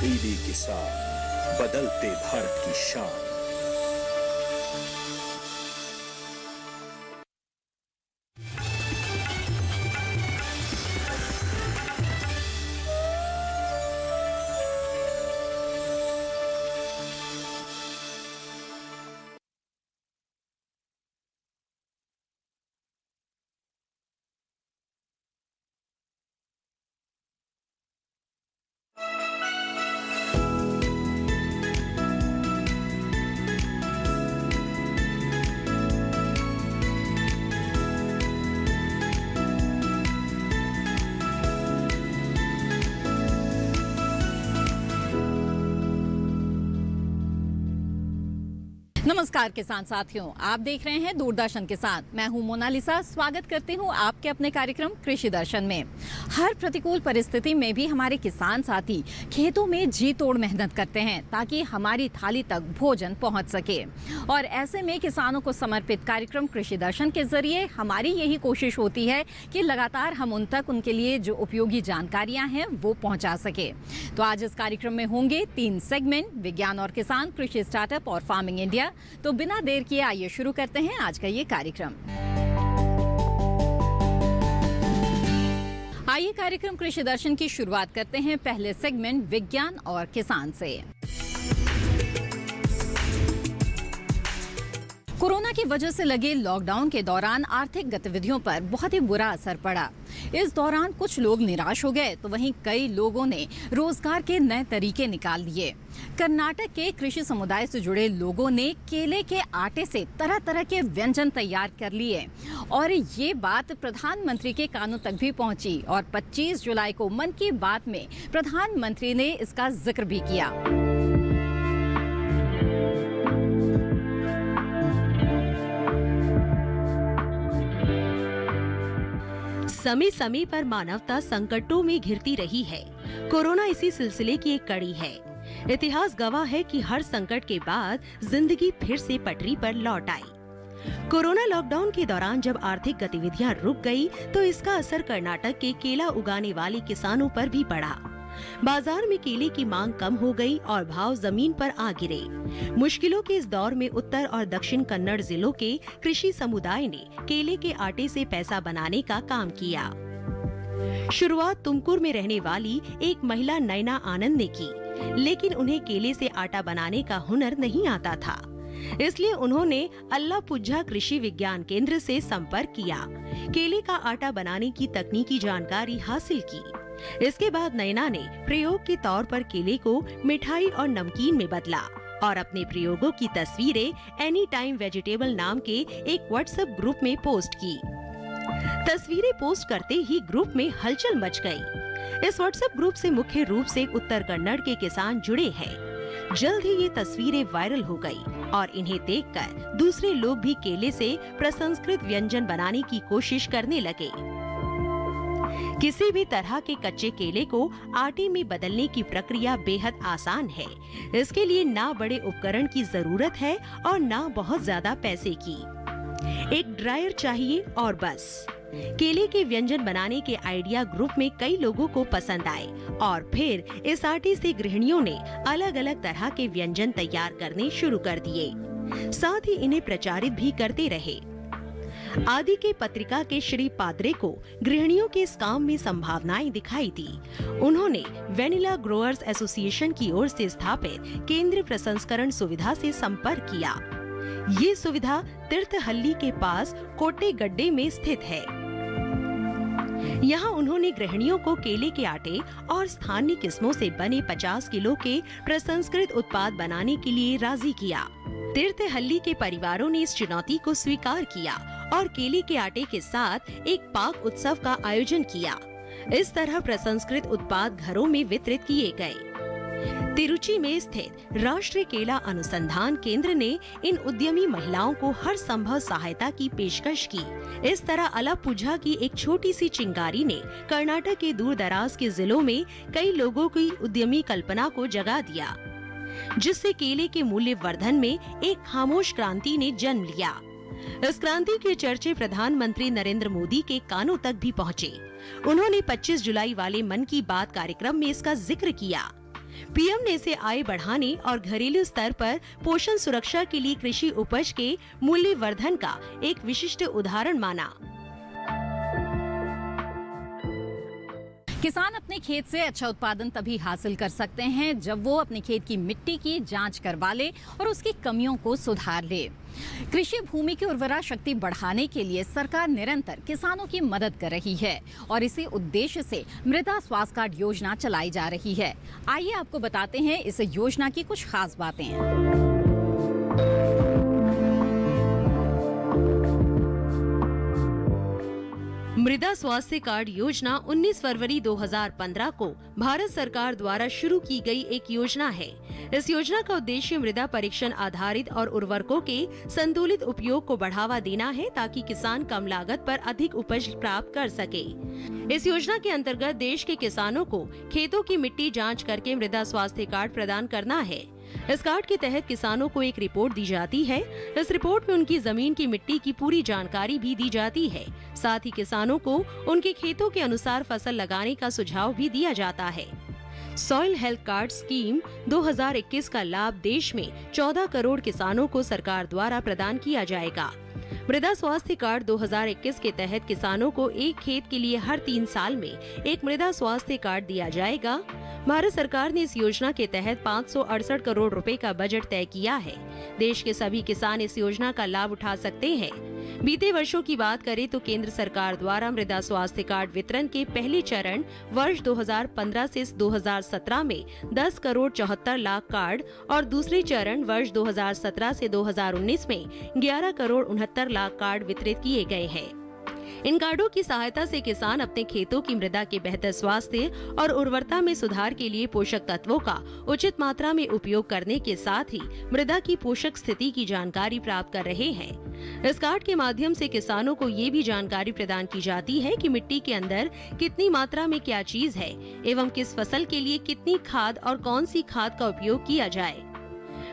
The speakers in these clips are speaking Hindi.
डीडी किसान, बदलते भारत की शान। नमस्कार किसान साथियों, आप देख रहे हैं दूरदर्शन किसान। मैं हूं मोनालिसा। स्वागत करती हूं आपके अपने कार्यक्रम कृषि दर्शन में। हर प्रतिकूल परिस्थिति में भी हमारे किसान साथी खेतों में जी तोड़ मेहनत करते हैं ताकि हमारी थाली तक भोजन पहुंच सके। और ऐसे में किसानों को समर्पित कार्यक्रम कृषि दर्शन के जरिए हमारी यही कोशिश होती है कि लगातार हम उन तक उनके लिए जो उपयोगी जानकारियां हैं वो पहुंचा सके। तो आज इस कार्यक्रम में होंगे 3 सेगमेंट: विज्ञान और किसान, कृषि स्टार्टअप और फार्मिंग इंडिया। तो बिना देर किए आइए शुरू करते हैं आज का ये कार्यक्रम। आइए कार्यक्रम कृषि दर्शन की शुरुआत करते हैं पहले सेगमेंट विज्ञान और किसान से। कोरोना की वजह से लगे लॉकडाउन के दौरान आर्थिक गतिविधियों पर बहुत ही बुरा असर पड़ा। इस दौरान कुछ लोग निराश हो गए तो वहीं कई लोगों ने रोजगार के नए तरीके निकाल लिए। कर्नाटक के कृषि समुदाय से जुड़े लोगों ने केले के आटे से तरह तरह के व्यंजन तैयार कर लिए और ये बात प्रधानमंत्री के कानों तक भी पहुंची और 25 जुलाई को मन की बात में प्रधानमंत्री ने इसका जिक्र भी किया। समय समय पर मानवता संकटों में घिरती रही है। कोरोना इसी सिलसिले की एक कड़ी है। इतिहास गवाह है कि हर संकट के बाद जिंदगी फिर से पटरी पर लौट आई। कोरोना लॉकडाउन के दौरान जब आर्थिक गतिविधियां रुक गई, तो इसका असर कर्नाटक के केला उगाने वाले किसानों पर भी पड़ा। बाजार में केले की मांग कम हो गई और भाव जमीन पर आ गिरे। मुश्किलों के इस दौर में उत्तर और दक्षिण कन्नड़ जिलों के कृषि समुदाय ने केले के आटे से पैसा बनाने का काम किया। शुरुआत तुमकुर में रहने वाली एक महिला नैना आनंद ने की, लेकिन उन्हें केले से आटा बनाने का हुनर नहीं आता था। इसलिए उन्होंने अल्लापुझा कृषि विज्ञान केंद्र से संपर्क किया, केले का आटा बनाने की तकनीकी जानकारी हासिल की। इसके बाद नैना ने प्रयोग के तौर पर केले को मिठाई और नमकीन में बदला और अपने प्रयोगों की तस्वीरें एनी टाइम वेजिटेबल नाम के एक व्हाट्सएप ग्रुप में पोस्ट की। तस्वीरें पोस्ट करते ही ग्रुप में हलचल मच गई। इस व्हाट्सएप ग्रुप से मुख्य रूप से उत्तर कन्नड़ के किसान जुड़े हैं। जल्द ही ये तस्वीरें वायरल हो गई और इन्हें देखकर दूसरे लोग भी केले से प्रसंस्कृत व्यंजन बनाने की कोशिश करने लगे। किसी भी तरह के कच्चे केले को आटे में बदलने की प्रक्रिया बेहद आसान है। इसके लिए ना बड़े उपकरण की जरूरत है और ना बहुत ज्यादा पैसे की। एक ड्रायर चाहिए और बस। केले के व्यंजन बनाने के आइडिया ग्रुप में कई लोगों को पसंद आए और फिर इस आटे से गृहिणियों ने अलग अलग तरह के व्यंजन तैयार करने शुरू कर दिए। साथ ही इन्हें प्रचारित भी करते रहे। आदि के पत्रिका के श्री पादरे को गृहिणियों के इस काम में संभावनाएं दिखाई दी। उन्होंने वेनिला ग्रोअर्स एसोसिएशन की ओर से स्थापित केंद्र प्रसंस्करण सुविधा से संपर्क किया। ये सुविधा तीर्थहल्ली के पास कोटे गड्ढे में स्थित है। यहाँ उन्होंने गृहिणियों को केले के आटे और स्थानीय किस्मों से बने 50 किलो के प्रसंस्कृत उत्पाद बनाने के लिए राजी किया। तीर्थहल्ली के परिवारों ने इस चुनौती को स्वीकार किया और केले के आटे के साथ एक पाक उत्सव का आयोजन किया। इस तरह प्रसंस्कृत उत्पाद घरों में वितरित किए गए। तिरुचि में स्थित राष्ट्रीय केला अनुसंधान केंद्र ने इन उद्यमी महिलाओं को हर संभव सहायता की पेशकश की। इस तरह अलापुझा की एक छोटी सी चिंगारी ने कर्नाटक के दूर दराज के जिलों में कई लोगों की उद्यमी कल्पना को जगा दिया, जिससे केले के मूल्य वर्धन में एक खामोश क्रांति ने जन्म लिया। इस क्रांति के चर्चे प्रधानमंत्री नरेंद्र मोदी के कानों तक भी पहुँचे। उन्होंने 25 जुलाई वाले मन की बात कार्यक्रम में इसका जिक्र किया। पीएम ने इसे आय बढ़ाने और घरेलू स्तर पर पोषण सुरक्षा के लिए कृषि उपज के मूल्य वर्धन का एक विशिष्ट उदाहरण माना। किसान अपने खेत से अच्छा उत्पादन तभी हासिल कर सकते हैं जब वो अपने खेत की मिट्टी की जांच करवा ले और उसकी कमियों को सुधार ले। कृषि भूमि की उर्वरा शक्ति बढ़ाने के लिए सरकार निरंतर किसानों की मदद कर रही है और इसी उद्देश्य से मृदा स्वास्थ्य कार्ड योजना चलाई जा रही है। आइए आपको बताते हैं इस योजना की कुछ खास बातें। मृदा स्वास्थ्य कार्ड योजना 19 फरवरी 2015 को भारत सरकार द्वारा शुरू की गई एक योजना है। इस योजना का उद्देश्य मृदा परीक्षण आधारित और उर्वरकों के संतुलित उपयोग को बढ़ावा देना है ताकि किसान कम लागत पर अधिक उपज प्राप्त कर सके। इस योजना के अंतर्गत देश के किसानों को खेतों की मिट्टी जांच करके मृदा स्वास्थ्य कार्ड प्रदान करना है। इस कार्ड के तहत किसानों को एक रिपोर्ट दी जाती है। इस रिपोर्ट में उनकी जमीन की मिट्टी की पूरी जानकारी भी दी जाती है। साथ ही किसानों को उनके खेतों के अनुसार फसल लगाने का सुझाव भी दिया जाता है। सॉइल हेल्थ कार्ड स्कीम 2021 का लाभ देश में 14 करोड़ किसानों को सरकार द्वारा प्रदान किया जाएगा। मृदा स्वास्थ्य कार्ड 2021 के तहत किसानों को एक खेत के लिए हर 3 साल में एक मृदा स्वास्थ्य कार्ड दिया जाएगा। भारत सरकार ने इस योजना के तहत 568 करोड़ रुपए का बजट तय किया है। देश के सभी किसान इस योजना का लाभ उठा सकते हैं। बीते वर्षों की बात करें तो केंद्र सरकार द्वारा मृदा स्वास्थ्य कार्ड वितरण के पहले चरण वर्ष 2015 से 2017 में 10 करोड़ 74 लाख कार्ड और दूसरे चरण वर्ष 2017 से 2019 में 11 करोड़ 69 लाख कार्ड वितरित किए गए हैं। इन कार्डों की सहायता से किसान अपने खेतों की मृदा के बेहतर स्वास्थ्य और उर्वरता में सुधार के लिए पोषक तत्वों का उचित मात्रा में उपयोग करने के साथ ही मृदा की पोषक स्थिति की जानकारी प्राप्त कर रहे हैं। इस कार्ड के माध्यम से किसानों को ये भी जानकारी प्रदान की जाती है कि मिट्टी के अंदर कितनी मात्रा में क्या चीज है एवं किस फसल के लिए कितनी खाद और कौन सी खाद का उपयोग किया जाए।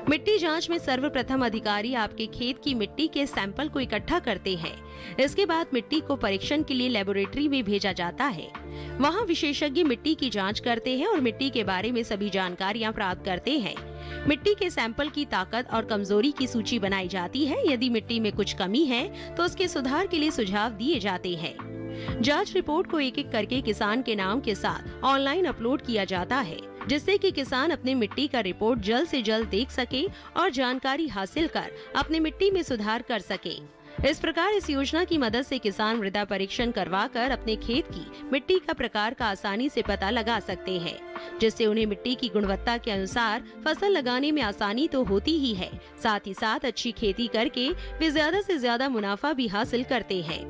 मिट्टी जांच में सर्वप्रथम अधिकारी आपके खेत की मिट्टी के सैंपल को इकट्ठा करते हैं। इसके बाद मिट्टी को परीक्षण के लिए लेबोरेटरी में भेजा जाता है। वहां विशेषज्ञ मिट्टी की जांच करते हैं और मिट्टी के बारे में सभी जानकारियां प्राप्त करते हैं। मिट्टी के सैंपल की ताकत और कमजोरी की सूची बनाई जाती है। यदि मिट्टी में कुछ कमी है तो उसके सुधार के लिए सुझाव दिए जाते हैं। जांच रिपोर्ट को एक एक करके किसान के नाम के साथ ऑनलाइन अपलोड किया जाता है, जिससे कि किसान अपने मिट्टी का रिपोर्ट जल्द से जल्द देख सके और जानकारी हासिल कर अपने मिट्टी में सुधार कर सके। इस प्रकार इस योजना की मदद से किसान मृदा परीक्षण करवाकर अपने खेत की मिट्टी का प्रकार का आसानी से पता लगा सकते हैं, जिससे उन्हें मिट्टी की गुणवत्ता के अनुसार फसल लगाने में आसानी तो होती ही है, साथ ही साथ अच्छी खेती करके वे ज्यादा से ज्यादा मुनाफा भी हासिल करते हैं।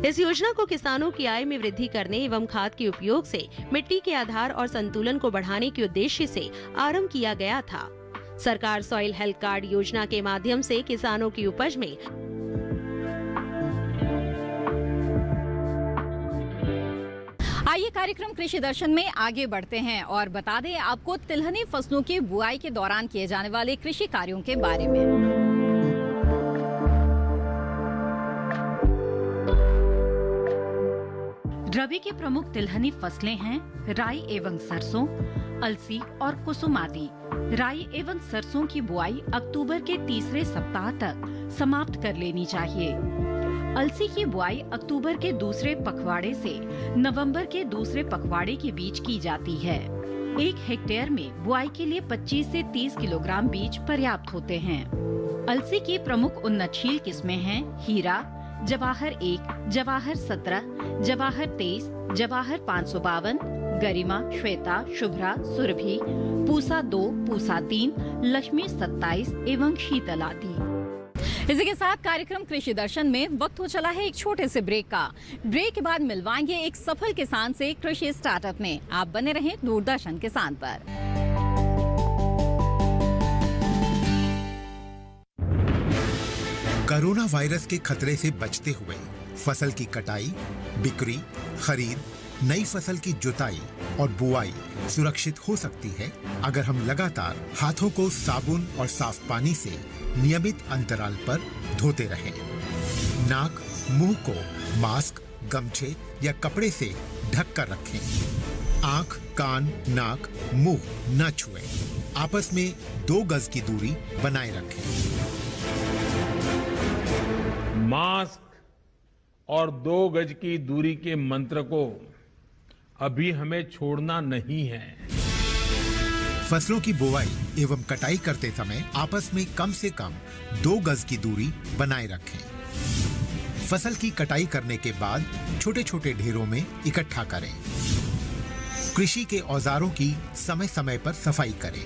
इस योजना को किसानों की आय में वृद्धि करने एवं खाद के उपयोग से मिट्टी के आधार और संतुलन को बढ़ाने के उद्देश्य से आरंभ किया गया था। सरकार सॉइल हेल्थ कार्ड योजना के माध्यम से किसानों की उपज में आइए कार्यक्रम कृषि दर्शन में आगे बढ़ते हैं और बता दें आपको तिलहनी फसलों की बुआई के दौरान किए जाने वाले कृषि कार्यों के बारे में। रबी की प्रमुख तिलहनी फसलें हैं राई एवं सरसों, अलसी और कुसुम आदि। राई एवं सरसों की बुआई अक्टूबर के तीसरे सप्ताह तक समाप्त कर लेनी चाहिए। अलसी की बुआई अक्टूबर के दूसरे पखवाड़े से नवंबर के दूसरे पखवाड़े के बीच की जाती है। 1 हेक्टेयर में बुआई के लिए 25 से 30 किलोग्राम बीज पर्याप्त होते हैं। अलसी की प्रमुख उन्नतशील किस्में हैं हीरा, जवाहर 1, जवाहर 17, जवाहर 23, जवाहर 552, गरिमा, श्वेता, शुभ्रा, सुरभि, पूसा 2, पूसा 3, लक्ष्मी 27 एवं शीतल आदि। इसी के साथ कार्यक्रम कृषि दर्शन में वक्त हो चला है एक छोटे से ब्रेक का। ब्रेक के बाद मिलवाएंगे एक सफल किसान से कृषि स्टार्टअप में। आप बने रहें दूरदर्शन किसान पर। कोरोना वायरस के खतरे से बचते हुए फसल की कटाई, बिक्री, खरीद, नई फसल की जुताई और बुआई सुरक्षित हो सकती है अगर हम लगातार हाथों को साबुन और साफ पानी से नियमित अंतराल पर धोते रहें। नाक, मुंह को मास्क, गमछे या कपड़े से ढक कर रखें। आंख, कान, नाक, मुंह न छुएं। आपस में 2 गज की दूरी बनाए रखें। मास्क और 2 गज की दूरी के मंत्र को अभी हमें छोड़ना नहीं है। फसलों की बुवाई एवं कटाई करते समय आपस में कम से कम 2 गज की दूरी बनाए रखें। फसल की कटाई करने के बाद छोटे छोटे ढेरों में इकट्ठा करें। कृषि के औजारों की समय समय पर सफाई करें।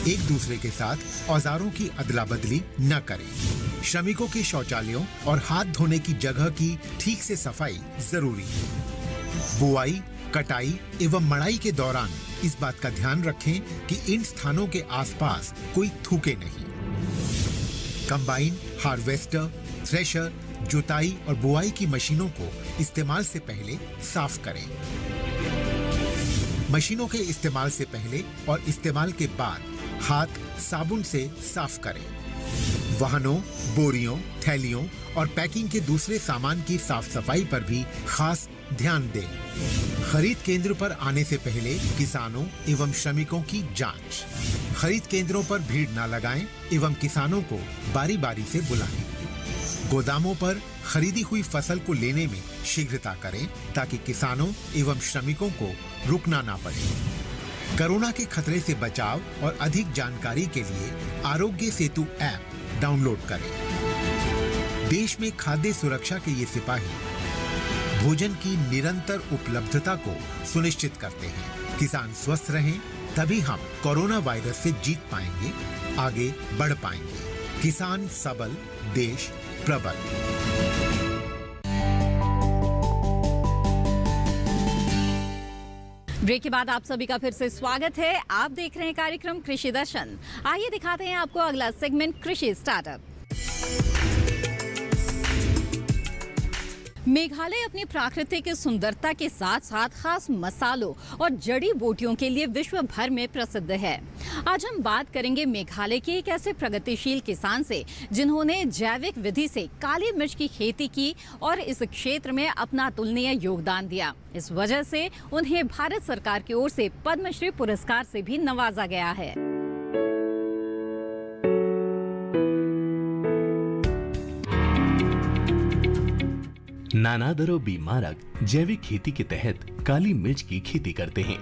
एक दूसरे के साथ औजारों की अदला बदली न करें। श्रमिकों के शौचालयों और हाथ धोने की जगह की ठीक से सफाई जरूरी है। बुआई, कटाई एवं मड़ाई के दौरान इस बात का ध्यान रखें कि इन स्थानों के आसपास कोई थूके नहीं। कंबाइन, हार्वेस्टर, थ्रेशर, जुताई और बुआई की मशीनों को इस्तेमाल से पहले साफ करें। मशीनों के इस्तेमाल से पहले और इस्तेमाल के बाद हाथ साबुन से साफ करें। वाहनों, बोरियों, थैलियों और पैकिंग के दूसरे सामान की साफ सफाई पर भी खास ध्यान दें। खरीद केंद्र पर आने से पहले किसानों एवं श्रमिकों की जांच। खरीद केंद्रों पर भीड़ न लगाएं एवं किसानों को बारी बारी से बुलाएं। गोदामों पर खरीदी हुई फसल को लेने में शीघ्रता करें ताकि किसानों एवं श्रमिकों को रुकना ना पड़े। कोरोना के खतरे से बचाव और अधिक जानकारी के लिए आरोग्य सेतु ऐप डाउनलोड करें। देश में खाद्य सुरक्षा के ये सिपाही भोजन की निरंतर उपलब्धता को सुनिश्चित करते हैं। किसान स्वस्थ रहें तभी हम कोरोना वायरस से जीत पाएंगे, आगे बढ़ पाएंगे। किसान सबल, देश प्रबल। ब्रेक के बाद आप सभी का फिर से स्वागत है। आप देख रहे हैं कार्यक्रम कृषि दर्शन। आइए दिखाते हैं आपको अगला सेगमेंट कृषि स्टार्टअप। मेघालय अपनी प्राकृतिक सुंदरता के साथ साथ खास मसालों और जड़ी बूटियों के लिए विश्व भर में प्रसिद्ध है। आज हम बात करेंगे मेघालय के एक ऐसे प्रगतिशील किसान से जिन्होंने जैविक विधि से काली मिर्च की खेती की और इस क्षेत्र में अपना अतुलनीय योगदान दिया। इस वजह से उन्हें भारत सरकार की ओर से पद्मश्री पुरस्कार से भी नवाजा गया है। नानादरो बी मारक जैविक खेती के तहत काली मिर्च की खेती करते हैं।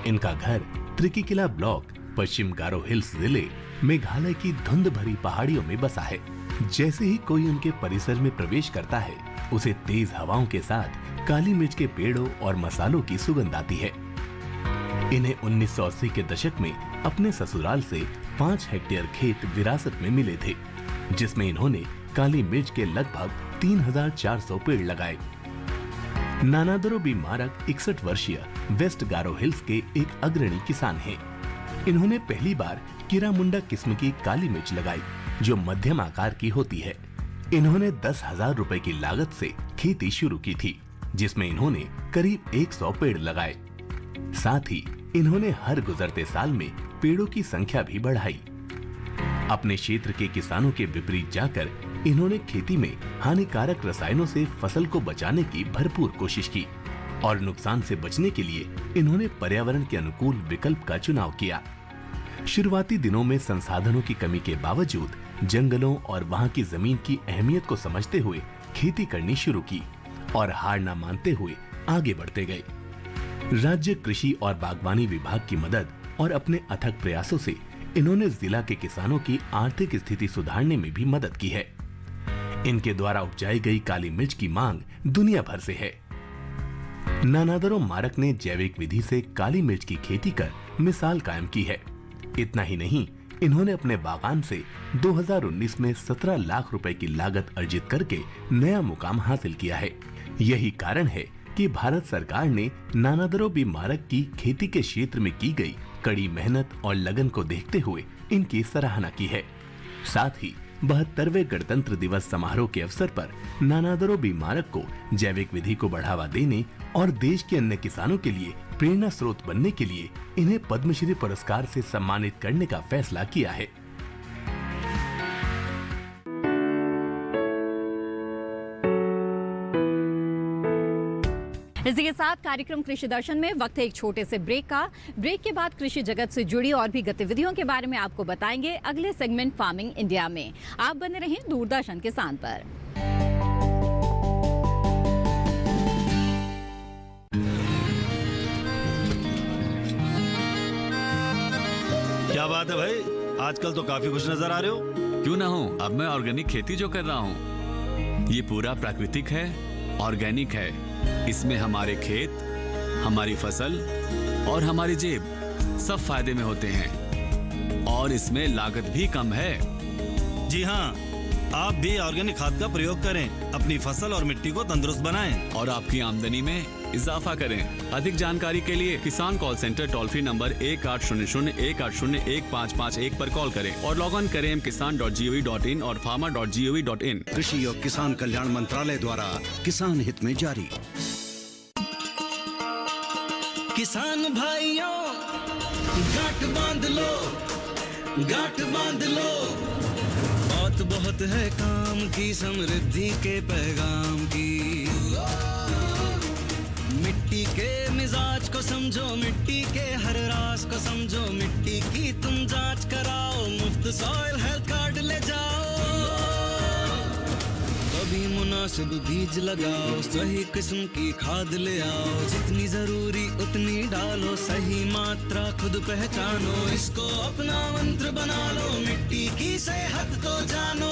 इनका घर त्रिकिकिला ब्लॉक, पश्चिम गारो हिल्स जिले, मेघालय की धुंध भरी पहाड़ियों में बसा है। जैसे ही कोई उनके परिसर में प्रवेश करता है, उसे तेज हवाओं के साथ काली मिर्च के पेड़ों और मसालों की सुगंध आती है। इन्हें 1980 के दशक में अपने ससुराल से 5 हेक्टेयर खेत विरासत में मिले थे, जिसमें इन्होंने काली मिर्च के लगभग 3400 पेड़ लगाए। नानादरो बी मारक 61 वर्षीय वेस्ट गारो हिल्स के एक अग्रणी किसान हैं। इन्होंने पहली बार किरामुंडा किस्म की काली मिर्च लगाई, जो मध्यम आकार की होती है। इन्होंने 10,000 रुपए की लागत से खेती शुरू की थी, जिसमें इन्होंने करीब 100 पेड़ लगाए। साथ ही इन्होंने हर गुजरते साल में पेड़ों की संख्या भी बढ़ाई। अपने क्षेत्र के किसानों के विपरीत जाकर इन्होंने खेती में हानिकारक रसायनों से फसल को बचाने की भरपूर कोशिश की और नुकसान से बचने के लिए इन्होंने पर्यावरण के अनुकूल विकल्प का चुनाव किया। शुरुआती दिनों में संसाधनों की कमी के बावजूद जंगलों और वहां की जमीन की अहमियत को समझते हुए खेती करनी शुरू की और हार न मानते हुए आगे बढ़ते गए। राज्य कृषि और बागवानी विभाग की मदद और अपने अथक प्रयासों से इन्होंने जिला के किसानों की आर्थिक स्थिति सुधारने में भी मदद की है। इनके द्वारा उपजाई गई काली मिर्च की मांग दुनिया भर से है। नानादरो मारक ने जैविक विधि से काली मिर्च की खेती कर मिसाल कायम की है। इतना ही नहीं, इन्होंने अपने बागान से 2019 में 17 लाख रुपए की लागत अर्जित करके नया मुकाम हासिल किया है। यही कारण है कि भारत सरकार ने नानादरो बी मारक की खेती के क्षेत्र में की गई कड़ी मेहनत और लगन को देखते हुए इनकी सराहना की है। साथ ही 72वें गणतंत्र दिवस समारोह के अवसर पर नानादरो बी मारक को जैविक विधि को बढ़ावा देने और देश के अन्य किसानों के लिए प्रेरणा स्रोत बनने के लिए इन्हें पद्मश्री पुरस्कार से सम्मानित करने का फैसला किया है। इसी के साथ कार्यक्रम कृषि दर्शन में वक्त है एक छोटे से ब्रेक का। ब्रेक के बाद कृषि जगत से जुड़ी और भी गतिविधियों के बारे में आपको बताएंगे अगले सेगमेंट फार्मिंग इंडिया में। आप बने रहें दूरदर्शन किसान पर। क्या बात है भाई, आजकल तो काफी खुश नजर आ रहे हो। क्यों ना हो, अब मैं ऑर्गेनिक खेती जो कर रहा हूँ ये पूरा प्राकृतिक है, ऑर्गेनिक है। इसमें हमारे खेत, हमारी फसल और हमारी जेब सब फायदे में होते हैं और इसमें लागत भी कम है। जी हाँ, आप भी ऑर्गेनिक खाद का प्रयोग करें, अपनी फसल और मिट्टी को तंदुरुस्त बनाएं और आपकी आमदनी में इजाफा करें। अधिक जानकारी के लिए किसान call centre toll free number 1800-180-1551 पर कॉल करें और लॉग ऑन करें kisan.gov.in और farmer.gov.in। कृषि और किसान कल्याण मंत्रालय द्वारा किसान हित में जारी। किसान भाइयों गांठ बांध लो, गांठ बांध लो, बहुत बहुत है काम की, समृद्धि के पैगाम की। मिट्टी के मिजाज को समझो, मिट्टी के हर राज को समझो, मिट्टी की तुम जांच कराओ, मुफ्त सॉइल हेल्थ कार्ड ले जाओ। कभी मुनासिब बीज लगाओ, सही किस्म की खाद ले आओ, जितनी जरूरी उतनी डालो, सही मात्रा खुद पहचानो, इसको अपना मंत्र बना लो, मिट्टी की सेहत को जानो।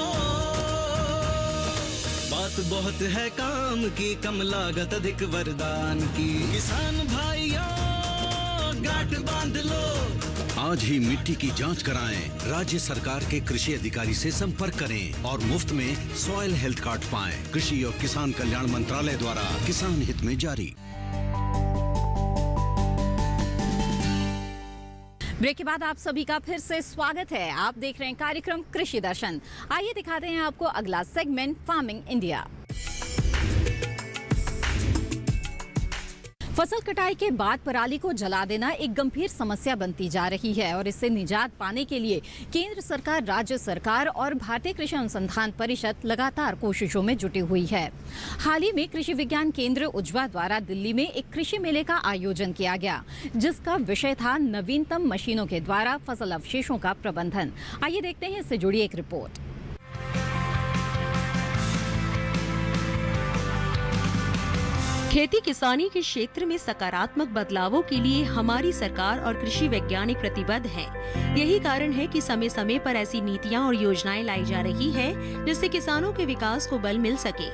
बात बहुत है काम की, कम लागत अधिक वरदान की। किसान भाइयों गांठ बांध लो, आज ही मिट्टी की जांच कराएं, राज्य सरकार के कृषि अधिकारी से संपर्क करें और मुफ्त में सॉइल हेल्थ कार्ड पाएं। कृषि और किसान कल्याण मंत्रालय द्वारा किसान हित में जारी। ब्रेक के बाद आप सभी का फिर से स्वागत है। आप देख रहे हैं कार्यक्रम कृषि दर्शन। आइए दिखाते हैं आपको अगला सेगमेंट फार्मिंग इंडिया। फसल कटाई के बाद पराली को जला देना एक गंभीर समस्या बनती जा रही है और इससे निजात पाने के लिए केंद्र सरकार, राज्य सरकार और भारतीय कृषि अनुसंधान परिषद लगातार कोशिशों में जुटी हुई है। हाल ही में कृषि विज्ञान केंद्र उज्वा द्वारा दिल्ली में एक कृषि मेले का आयोजन किया गया, जिसका विषय था नवीनतम मशीनों के द्वारा फसल अवशेषों का प्रबंधन। आइए देखते हैं इससे जुड़ी एक रिपोर्ट। खेती किसानी के क्षेत्र में सकारात्मक बदलावों के लिए हमारी सरकार और कृषि वैज्ञानिक प्रतिबद्ध हैं। यही कारण है कि समय समय पर ऐसी नीतियां और योजनाएं लाई जा रही है जिससे किसानों के विकास को बल मिल सके।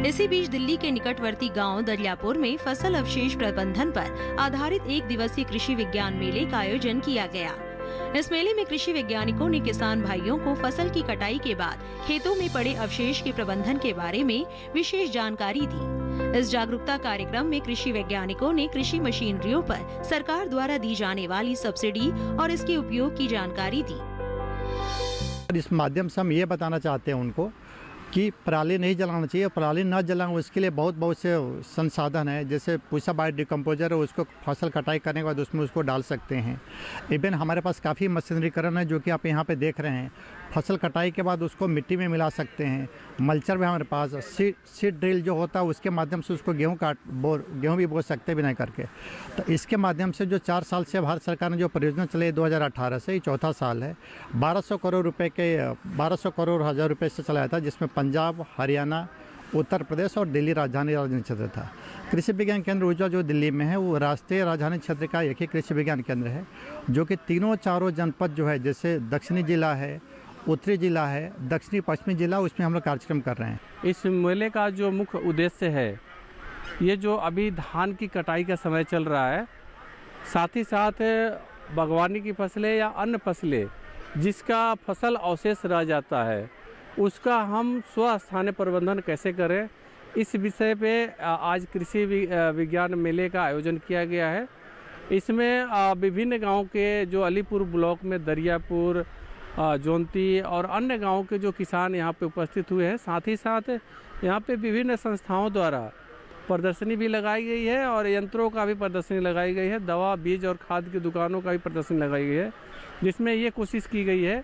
इसी बीच दिल्ली के निकटवर्ती गांव दरियापुर में फसल अवशेष प्रबंधन पर आधारित एक दिवसीय कृषि विज्ञान मेले का आयोजन किया गया। इस मेले में कृषि वैज्ञानिकों ने किसान भाइयों को फसल की कटाई के बाद खेतों में पड़े अवशेष के प्रबंधन के बारे में विशेष जानकारी दी। इस जागरूकता कार्यक्रम में कृषि वैज्ञानिकों ने कृषि मशीनरियों पर सरकार द्वारा दी जाने वाली सब्सिडी और इसके उपयोग की जानकारी दी। इस माध्यम से हम ये बताना चाहते हैं उनको कि पराली नहीं जलाना चाहिए। पराली न जलाएं उसके लिए बहुत से संसाधन है, जैसे पूसा बायो डिकम्पोजर है, उसको फसल कटाई करने के बाद उसमें उसको डाल सकते हैं। इवन हमारे पास काफ़ी मशीनरीकरण है जो कि आप यहाँ पे देख रहे हैं। फसल कटाई के बाद उसको मिट्टी में मिला सकते हैं। मल्चर भी हमारे पास, सीड ड्रिल जो होता है उसके माध्यम से उसको गेहूँ भी बो सकते हैं बिना करके। तो इसके माध्यम से जो 4 साल से भारत सरकार ने जो परियोजना चलाई 2018 से, ये चौथा साल है। 1200 करोड़ हजार रुपये से चलाया था, जिसमें पंजाब, हरियाणा, उत्तर प्रदेश और दिल्ली राजधानी क्षेत्र था। कृषि विज्ञान केंद्र उज्वा जो दिल्ली में है वो राष्ट्रीय राजधानी क्षेत्र का एक ही कृषि विज्ञान केंद्र है जो कि चारों जनपद जो है, जैसे दक्षिणी जिला है, उत्तरी जिला है, दक्षिणी पश्चिमी जिला, उसमें हम लोग कार्यक्रम कर रहे हैं। इस मेले का जो मुख्य उद्देश्य है, ये जो अभी धान की कटाई का समय चल रहा है, साथ ही साथ बागवानी की फसलें या अन्य फसलें जिसका फसल अवशेष रह जाता है, उसका हम स्वस्थानीय प्रबंधन कैसे करें, इस विषय पे आज कृषि विज्ञान मेले का आयोजन किया गया है। इसमें विभिन्न गांव के जो अलीपुर ब्लॉक में दरियापुर, जोंती और अन्य गांव के जो किसान यहाँ पे उपस्थित हुए हैं, साथ ही साथ यहाँ पे विभिन्न संस्थाओं द्वारा प्रदर्शनी भी लगाई गई है और यंत्रों का भी प्रदर्शनी लगाई गई है, दवा, बीज और खाद की दुकानों का भी प्रदर्शनी लगाई गई है, जिसमें ये कोशिश की गई है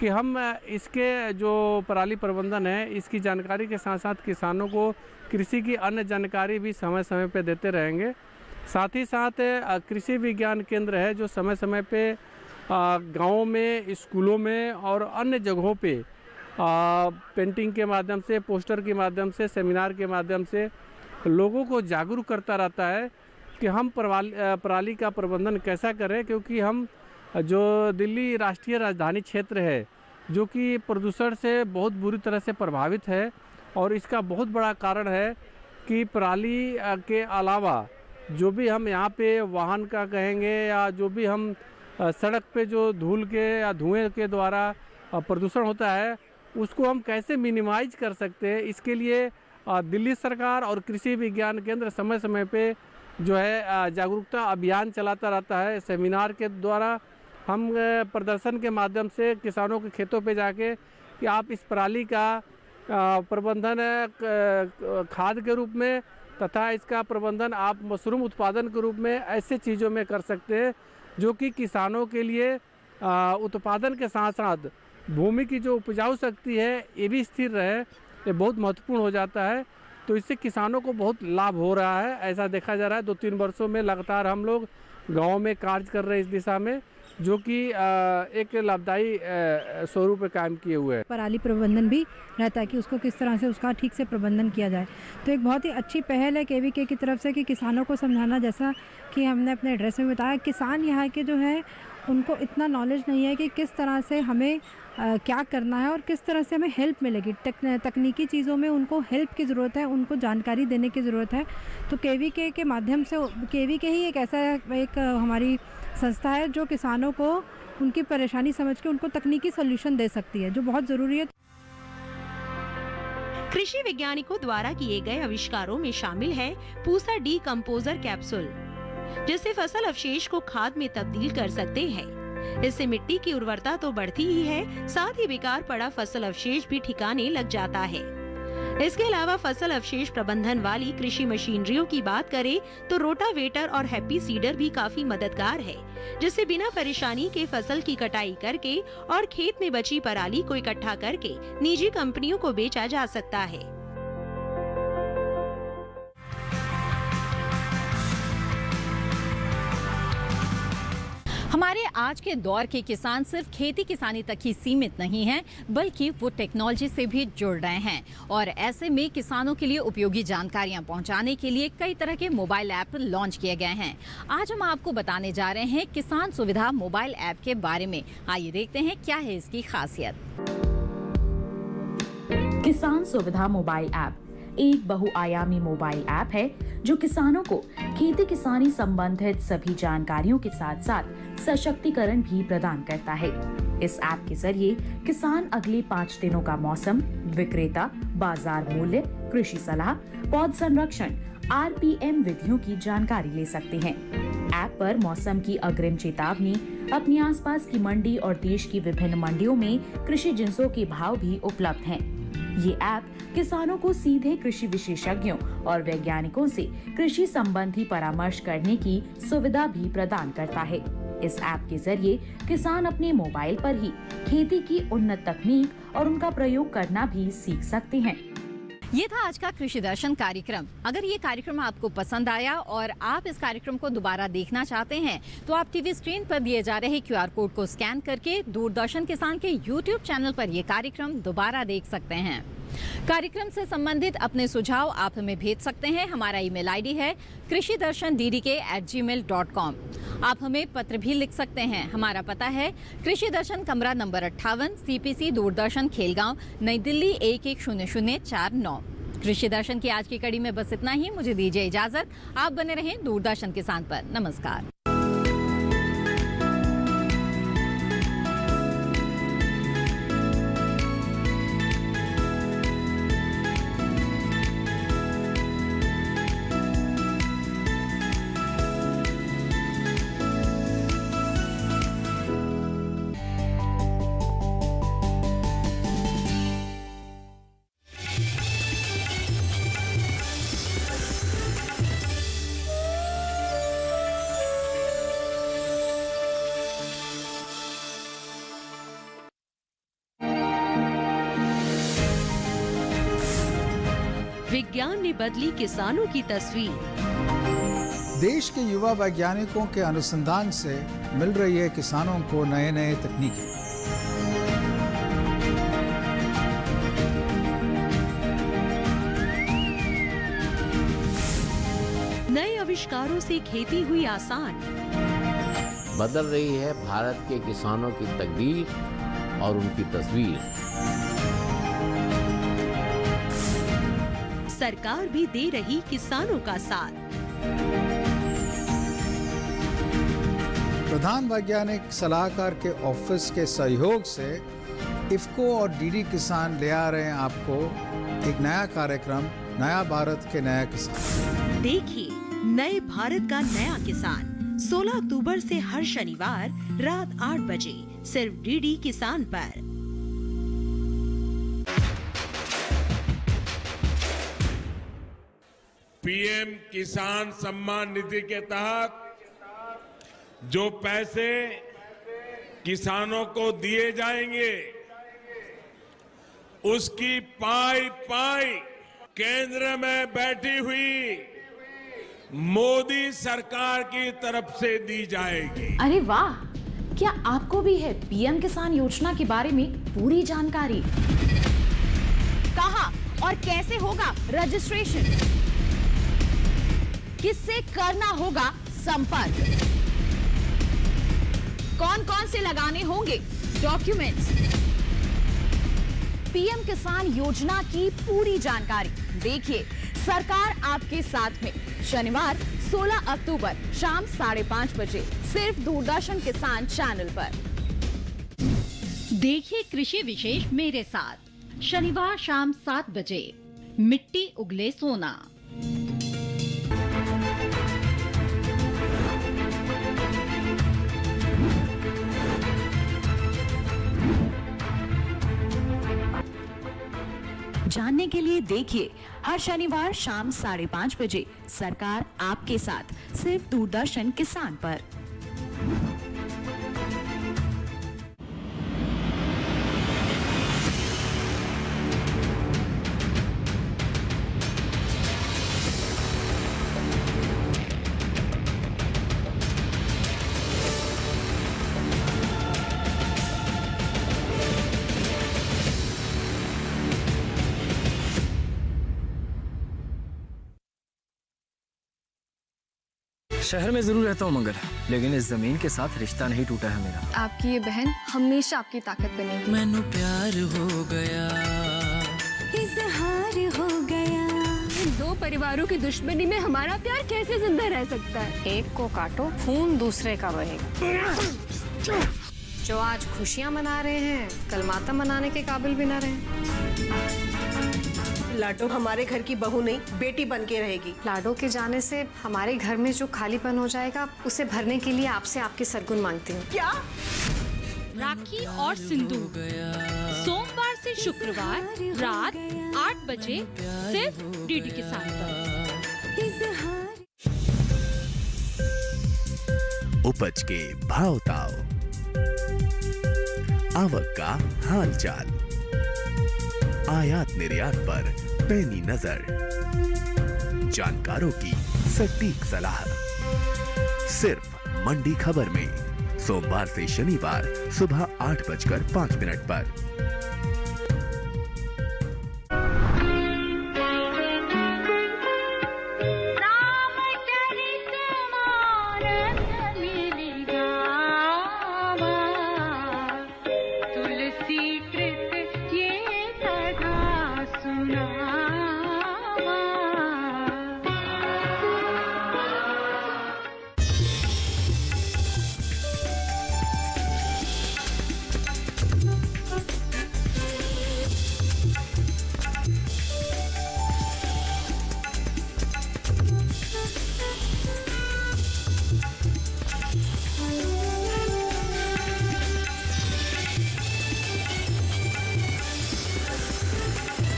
कि हम इसके जो पराली प्रबंधन है इसकी जानकारी के साथ साथ किसानों को कृषि की अन्य जानकारी भी समय समय पे देते रहेंगे। साथ ही साथ कृषि विज्ञान केंद्र है जो समय समय पे गाँव में, स्कूलों में और अन्य जगहों पे पेंटिंग के माध्यम से, पोस्टर के माध्यम से, सेमिनार के माध्यम से लोगों को जागरूक करता रहता है कि हम पराली का प्रबंधन कैसा करें, क्योंकि हम जो दिल्ली राष्ट्रीय राजधानी क्षेत्र है जो कि प्रदूषण से बहुत बुरी तरह से प्रभावित है और इसका बहुत बड़ा कारण है कि पराली के अलावा जो भी हम यहाँ पे वाहन का कहेंगे या जो भी हम सड़क पे जो धूल के या धुएं के द्वारा प्रदूषण होता है उसको हम कैसे मिनिमाइज कर सकते हैं। इसके लिए दिल्ली सरकार और कृषि विज्ञान केंद्र समय समय पे जो है जागरूकता अभियान चलाता रहता है। सेमिनार के द्वारा हम प्रदर्शन के माध्यम से किसानों के खेतों पे जाके कि आप इस पराली का प्रबंधन खाद के रूप में तथा इसका प्रबंधन आप मशरूम उत्पादन के रूप में ऐसे चीज़ों में कर सकते हैं जो कि किसानों के लिए उत्पादन के साथ साथ भूमि की जो उपजाऊ शक्ति है ये भी स्थिर रहे, ये बहुत महत्वपूर्ण हो जाता है। तो इससे किसानों को बहुत लाभ हो रहा है, ऐसा देखा जा रहा है। 2-3 वर्षों में लगातार हम लोग गाँव में कार्य कर रहे हैं इस दिशा में, जो कि एक लाभदायी स्वरूप पे कायम किए हुए हैं। पराली प्रबंधन भी रहता है कि उसको किस तरह से उसका ठीक से प्रबंधन किया जाए। तो एक बहुत ही अच्छी पहल है केवीके की तरफ से कि किसानों को समझाना, जैसा कि हमने अपने एड्रेस में बताया, किसान यहाँ के जो है उनको इतना नॉलेज नहीं है कि किस तरह से हमें क्या करना है और किस तरह से हमें हेल्प मिलेगी। तकनीकी चीज़ों में उनको हेल्प की ज़रूरत है, उनको जानकारी देने की ज़रूरत है। तो केवीके के माध्यम से, केवीके ही एक ऐसा एक हमारी संस्था है जो किसानों को उनकी परेशानी समझ के उनको तकनीकी सॉल्यूशन दे सकती है, जो बहुत ज़रूरी है। कृषि वैज्ञानिकों द्वारा किए गए आविष्कारों में शामिल है पूसा डीकंपोजर कैप्सूल, जिससे फसल अवशेष को खाद में तब्दील कर सकते हैं। इससे मिट्टी की उर्वरता तो बढ़ती ही है, साथ ही बेकार पड़ा फसल अवशेष भी ठिकाने लग जाता है। इसके अलावा फसल अवशेष प्रबंधन वाली कृषि मशीनरियों की बात करें तो रोटावेटर और हैप्पी सीडर भी काफी मददगार है, जिससे बिना परेशानी के फसल की कटाई करके और खेत में बची पराली को इकट्ठा करके निजी कंपनियों को बेचा जा सकता है। हमारे आज के दौर के किसान सिर्फ खेती किसानी तक ही सीमित नहीं हैं, बल्कि वो टेक्नोलॉजी से भी जुड़ रहे हैं और ऐसे में किसानों के लिए उपयोगी जानकारियां पहुंचाने के लिए कई तरह के मोबाइल ऐप लॉन्च किए गए हैं। आज हम आपको बताने जा रहे हैं किसान सुविधा मोबाइल ऐप के बारे में। आइए देखते हैं क्या है इसकी खासियत। किसान सुविधा मोबाइल ऐप एक बहुआयामी मोबाइल ऐप है जो किसानों को खेती किसानी संबंधित सभी जानकारियों के साथ साथ सशक्तिकरण भी प्रदान करता है। इस ऐप के जरिए किसान अगले 5 दिनों का मौसम, विक्रेता, बाजार मूल्य, कृषि सलाह, पौध संरक्षण, RPM विधियों की जानकारी ले सकते हैं। ऐप पर मौसम की अग्रिम चेतावनी, अपनी आसपास की मंडी और देश की विभिन्न मंडियों में कृषि जिंसों के भाव भी उपलब्ध हैं। ये ऐप किसानों को सीधे कृषि विशेषज्ञों और वैज्ञानिकों से कृषि संबंधी परामर्श करने की सुविधा भी प्रदान करता है। इस ऐप के जरिए किसान अपने मोबाइल पर ही खेती की उन्नत तकनीक और उनका प्रयोग करना भी सीख सकते हैं। ये था आज का कृषि दर्शन कार्यक्रम। अगर ये कार्यक्रम आपको पसंद आया और आप इस कार्यक्रम को दोबारा देखना चाहते हैं तो आप टीवी स्क्रीन पर दिए जा रहे QR कोड को स्कैन करके दूरदर्शन किसान के YouTube चैनल पर ये कार्यक्रम दोबारा देख सकते हैं। कार्यक्रम से संबंधित अपने सुझाव आप हमें भेज सकते हैं। हमारा ईमेल ID है krishidarshandddk@gmail.com। आप हमें पत्र भी लिख सकते हैं। हमारा पता है कृषि दर्शन, कमरा नंबर 58, CPC, दूरदर्शन, खेलगांव, नई दिल्ली 110049। कृषि दर्शन की आज की कड़ी में बस इतना ही। मुझे दीजिए इजाजत। आप बने रहें दूरदर्शन किसान पर। नमस्कार। विज्ञान ने बदली किसानों की तस्वीर। देश के युवा वैज्ञानिकों के अनुसंधान से मिल रही है किसानों को नए नए तकनीकें। नए आविष्कारों से खेती हुई आसान। बदल रही है भारत के किसानों की तकदीर और उनकी तस्वीर। सरकार भी दे रही किसानों का साथ। प्रधान वैज्ञानिक सलाहकार के ऑफिस के सहयोग से इफ्को और डीडी किसान ले आ रहे हैं आपको एक नया कार्यक्रम, नया भारत के नया किसान। देखिए नए भारत का नया किसान 16 अक्टूबर से हर शनिवार रात 8 बजे सिर्फ डीडी किसान पर। पीएम किसान सम्मान निधि के तहत जो पैसे किसानों को दिए जाएंगे उसकी पाई पाई केंद्र में बैठी हुई मोदी सरकार की तरफ से दी जाएगी। अरे वाह, क्या आपको भी है पीएम किसान योजना के बारे में पूरी जानकारी? कहां और कैसे होगा रजिस्ट्रेशन? किससे करना होगा संपर्क? कौन कौन से लगाने होंगे डॉक्यूमेंट्स? पीएम किसान योजना की पूरी जानकारी देखिए सरकार आपके साथ में शनिवार 16 अक्टूबर शाम 5:30 बजे सिर्फ दूरदर्शन किसान चैनल पर। देखिए कृषि विशेष मेरे साथ शनिवार शाम 7 बजे मिट्टी उगले सोना। जानने के लिए देखिए हर शनिवार शाम 5:30 बजे सरकार आपके साथ सिर्फ दूरदर्शन किसान पर। शहर में जरूर रहता हूँ मंगल, लेकिन इस जमीन के साथ रिश्ता नहीं टूटा है मेरा। आपकी ये बहन हमेशा आपकी ताकत बनेगी। मैनू प्यार हो गया, इजहार हो गया। इन दो परिवारों की दुश्मनी में हमारा प्यार कैसे जिंदा रह सकता है? एक को काटो खून दूसरे का बहेगा। जो आज खुशियाँ मना रहे हैं कल मातम मनाने के काबिल भी न रहे। लाडो हमारे घर की बहू नहीं बेटी बन के रहेगी। लाडो के जाने से हमारे घर में जो खालीपन हो जाएगा उसे भरने के लिए आपसे आपके सरगुन मांगती हूँ। क्या? राखी और सिंदूर सोमवार से शुक्रवार रात 8 बजे सिर्फ डीडी किसान पर। उपज के भाव ताव, आवक का हाल चाल, आयात निर्यात पर पैनी नजर, जानकारों की सटीक सलाह सिर्फ मंडी खबर में सोमवार से शनिवार सुबह 8:05 पर।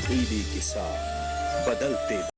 डीडी किसान, बदलते